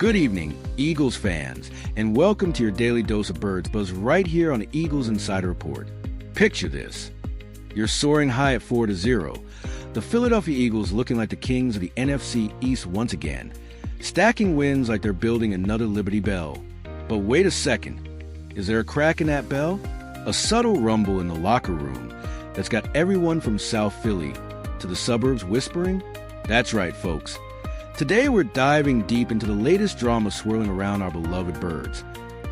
Good evening, Eagles fans, and welcome to your daily dose of birds buzz right here on the Eagles Insider Report. Picture this. You're soaring high at 4-0. The Philadelphia Eagles looking like the kings of the NFC East once again, stacking wins like they're building another Liberty Bell. But wait a second. Is there a crack in that bell? A subtle rumble in the locker room that's got everyone from South Philly to the suburbs whispering? That's right, folks. Today we're diving deep into the latest drama swirling around our beloved birds,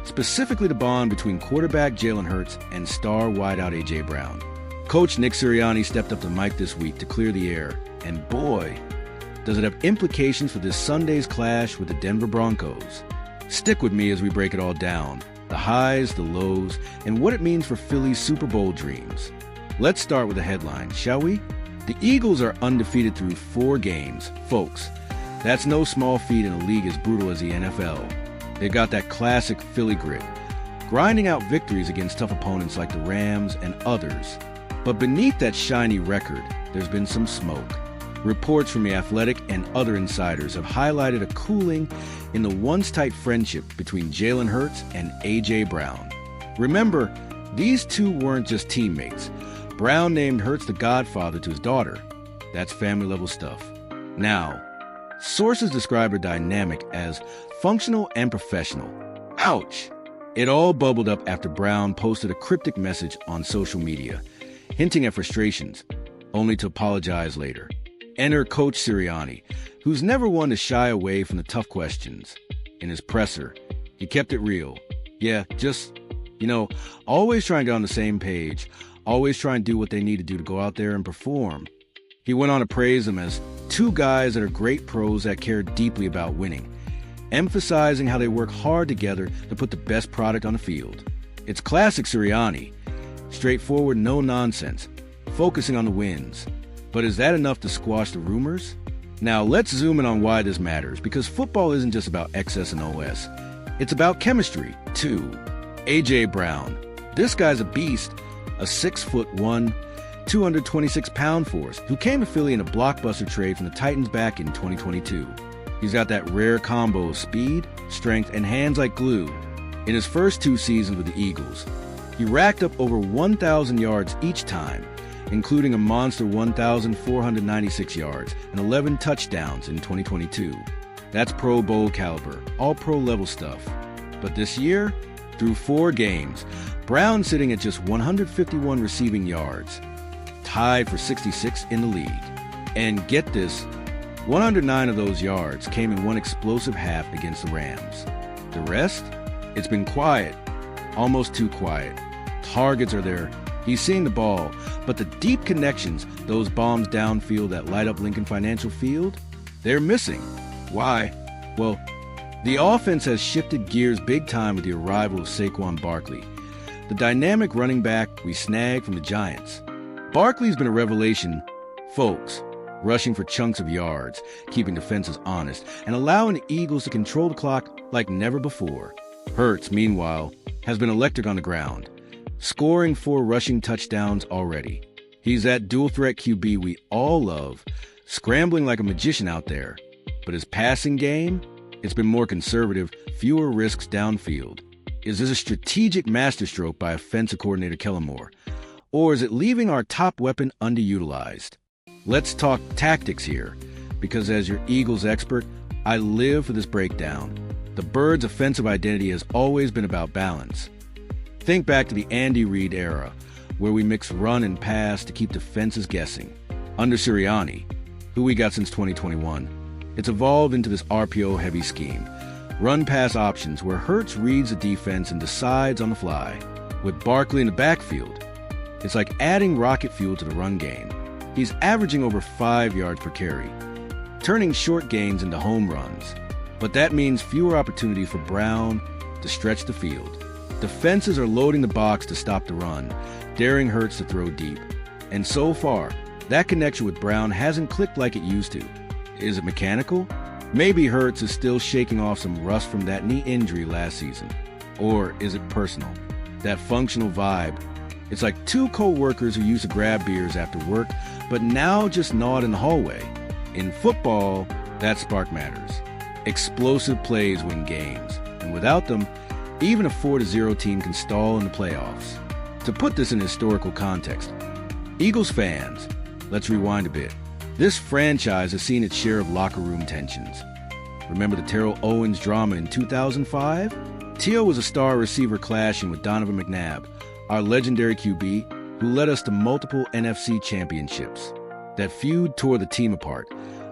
specifically the bond between quarterback Jalen Hurts and star wideout A.J. Brown. Coach Nick Sirianni stepped up to mic this week to clear the air, and boy, does it have implications for this Sunday's clash with the Denver Broncos. Stick with me as we break it all down, the highs, the lows, and what it means for Philly's Super Bowl dreams. Let's start with the headline, shall we? The Eagles are undefeated through 4 games. Folks, that's no small feat in a league as brutal as the NFL. They've got that classic Philly grit, grinding out victories against tough opponents like the Rams and others. But beneath that shiny record, there's been some smoke. Reports from The Athletic and other insiders have highlighted a cooling in the once-tight friendship between Jalen Hurts and A.J. Brown. Remember, these two weren't just teammates. Brown named Hurts the godfather to his daughter. That's family-level stuff. Now, sources describe her dynamic as functional and professional. Ouch! It all bubbled up after Brown posted a cryptic message on social media, hinting at frustrations, only to apologize later. Enter Coach Sirianni, who's never one to shy away from the tough questions. In his presser, he kept it real. Yeah, just, always trying to get on the same page, always trying to do what they need to do to go out there and perform. He went on to praise them as two guys that are great pros that care deeply about winning, emphasizing how they work hard together to put the best product on the field. It's classic Sirianni. Straightforward, no nonsense, focusing on the wins. But is that enough to squash the rumors? Now let's zoom in on why this matters, because football isn't just about XS and OS. It's about chemistry, too. A.J. Brown. This guy's a beast, a 6'1", 226-pound force who came to Philly in a blockbuster trade from the Titans back in 2022. He's got that rare combo of speed, strength, and hands like glue. In his first 2 seasons with the Eagles, he racked up over 1,000 yards each time, including a monster 1,496 yards and 11 touchdowns in 2022. That's Pro Bowl caliber, all pro level stuff. But this year, through 4 games, Brown sitting at just 151 receiving yards, tied for 66 in the league. And get this, 109 of those yards came in one explosive half against the Rams. The rest? It's been quiet, almost too quiet. Targets are there. He's seeing the ball, but the deep connections, those bombs downfield that light up Lincoln Financial Field, they're missing. Why? Well, the offense has shifted gears big time with the arrival of Saquon Barkley, the dynamic running back we snagged from the Giants. Barkley's been a revelation, folks, rushing for chunks of yards, keeping defenses honest, and allowing the Eagles to control the clock like never before. Hurts, meanwhile, has been electric on the ground, scoring 4 rushing touchdowns already. He's that dual-threat QB we all love, scrambling like a magician out there. But his passing game, it's been more conservative, fewer risks downfield. Is this a strategic masterstroke by offensive coordinator Kellen Moore? Or is it leaving our top weapon underutilized? Let's talk tactics here, because as your Eagles expert, I live for this breakdown. The Birds' offensive identity has always been about balance. Think back to the Andy Reid era, where we mix run and pass to keep defenses guessing. Under Sirianni, who we got since 2021, it's evolved into this RPO-heavy scheme. Run-pass options where Hurts reads the defense and decides on the fly. With Barkley in the backfield, it's like adding rocket fuel to the run game. He's averaging over 5 yards per carry, turning short gains into home runs. But that means fewer opportunities for Brown to stretch the field. Defenses are loading the box to stop the run, daring Hurts to throw deep. And so far, that connection with Brown hasn't clicked like it used to. Is it mechanical? Maybe Hurts is still shaking off some rust from that knee injury last season. Or is it personal? That functional vibe. It's like 2 co-workers who used to grab beers after work, but now just nod in the hallway. In football, that spark matters. Explosive plays win games, and without them, even a 4-0 team can stall in the playoffs. To put this in historical context, Eagles fans, let's rewind a bit. This franchise has seen its share of locker room tensions. Remember the Terrell Owens drama in 2005? T.O. was a star receiver clashing with Donovan McNabb, our legendary QB, who led us to multiple NFC championships. That feud tore the team apart,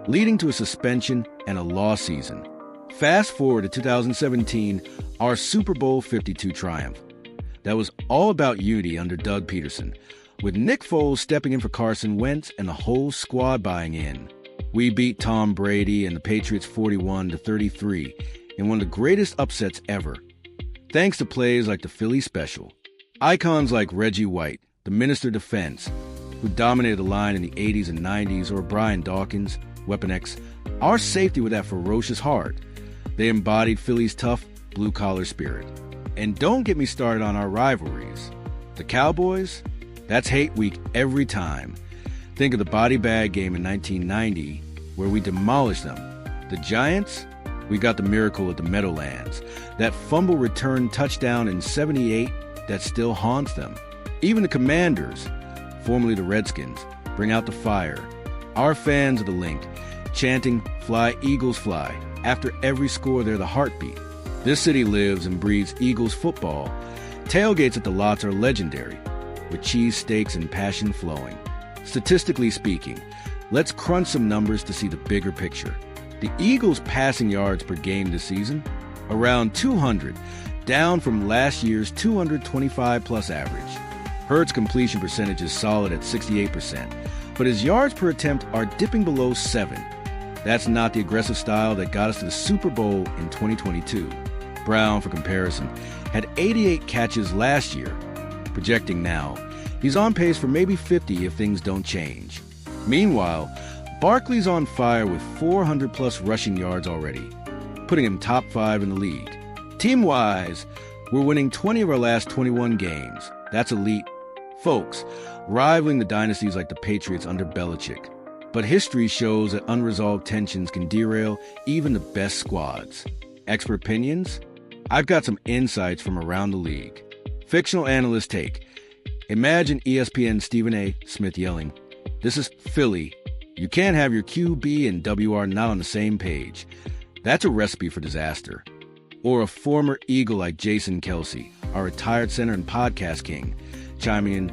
leading to a suspension and a lost season. Fast forward to 2017, our Super Bowl 52 triumph. That was all about unity under Doug Peterson, with Nick Foles stepping in for Carson Wentz and the whole squad buying in. We beat Tom Brady and the Patriots 41-33 in one of the greatest upsets ever, thanks to plays like the Philly Special. Icons like Reggie White, the Minister of Defense, who dominated the line in the 80s and 90s, or Brian Dawkins, Weapon X, our safety with that ferocious heart. They embodied Philly's tough, blue-collar spirit. And don't get me started on our rivalries. The Cowboys? That's hate week every time. Think of the body bag game in 1990, where we demolished them. The Giants? We got the miracle at the Meadowlands. That fumble return touchdown in '78 that still haunts them. Even the Commanders, formerly the Redskins, bring out the fire. Our fans of the Link, chanting, "Fly, Eagles, fly." After every score, they're the heartbeat. This city lives and breathes Eagles football. Tailgates at the lots are legendary, with cheese steaks and passion flowing. Statistically speaking, let's crunch some numbers to see the bigger picture. The Eagles' passing yards per game this season? Around 200, down from last year's 225-plus average. Hurts' completion percentage is solid at 68%, but his yards per attempt are dipping below 7. That's not the aggressive style that got us to the Super Bowl in 2022. Brown, for comparison, had 88 catches last year. Projecting now, he's on pace for maybe 50 if things don't change. Meanwhile, Barkley's on fire with 400-plus rushing yards already, putting him top 5 in the league. Team-wise, we're winning 20 of our last 21 games. That's elite. Folks, rivaling the dynasties like the Patriots under Belichick. But history shows that unresolved tensions can derail even the best squads. Expert opinions? I've got some insights from around the league. Fictional analyst take. Imagine ESPN Stephen A. Smith yelling, "This is Philly. You can't have your QB and WR not on the same page." That's a recipe for disaster. Or a former Eagle like Jason Kelsey, our retired center and podcast king, chiming in,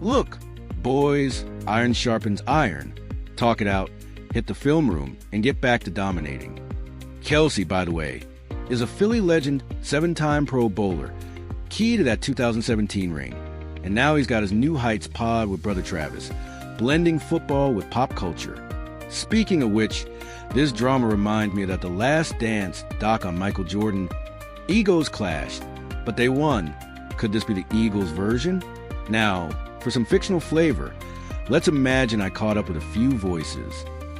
"Look, boys, iron sharpens iron. Talk it out, hit the film room, and get back to dominating." Kelsey, by the way, is a Philly legend, 7-time Pro Bowler, key to that 2017 ring. And now he's got his New Heights pod with Brother Travis, blending football with pop culture. Speaking of which, this drama reminds me of that The Last Dance doc on Michael Jordan. Egos clashed, but they won. Could this be the Eagles' version? Now, for some fictional flavor, let's imagine I caught up with a few voices.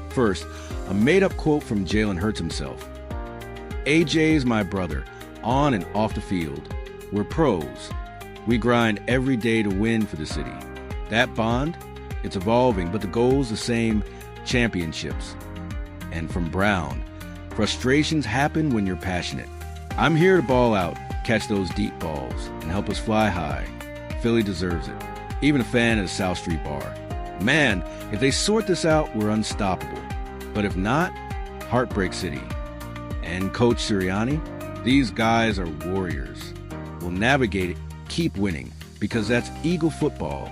First, a made-up quote from Jalen Hurts himself. "AJ's my brother, on and off the field. We're pros. We grind every day to win for the city. That bond, it's evolving, but the goal's the same, championships." And from Brown, "Frustrations happen when you're passionate. I'm here to ball out, catch those deep balls, and help us fly high. Philly deserves it." Even a fan at a South Street bar. Man, if they sort this out, we're unstoppable. But if not, Heartbreak City. And Coach Sirianni, these guys are warriors. We'll navigate it, keep winning, because that's Eagle football.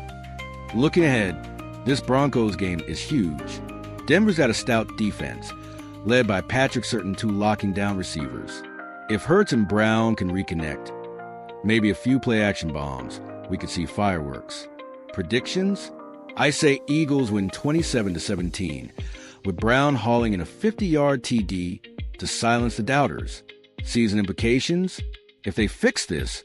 Looking ahead, this Broncos game is huge. Denver's got a stout defense, led by Patrick Surtain, 2 locking down receivers. If Hurts and Brown can reconnect, maybe a few play-action bombs, we could see fireworks. Predictions? I say Eagles win 27-17, with Brown hauling in a 50-yard TD to silence the doubters. Season implications? If they fix this,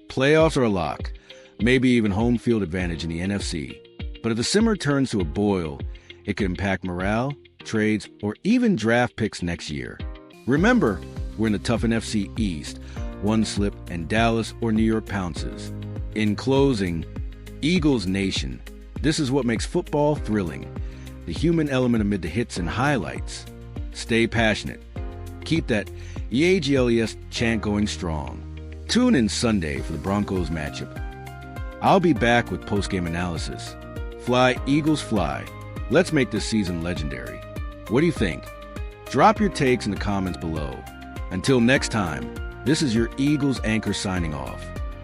playoffs are a lock, maybe even home field advantage in the NFC. But if the simmer turns to a boil, it could impact morale, trades, or even draft picks next year. Remember, we're in the tough NFC East. One slip and Dallas or New York pounces. In closing, Eagles Nation, this is what makes football thrilling. The human element amid the hits and highlights. Stay passionate. Keep keep that EAGLES chant going strong. Tune in Sunday for the Broncos matchup. I'll be back with post-game analysis. Fly, Eagles, fly. Let's make this season legendary. What do you think? Drop your takes in the comments below. Until next time, this is your Eagles anchor signing off.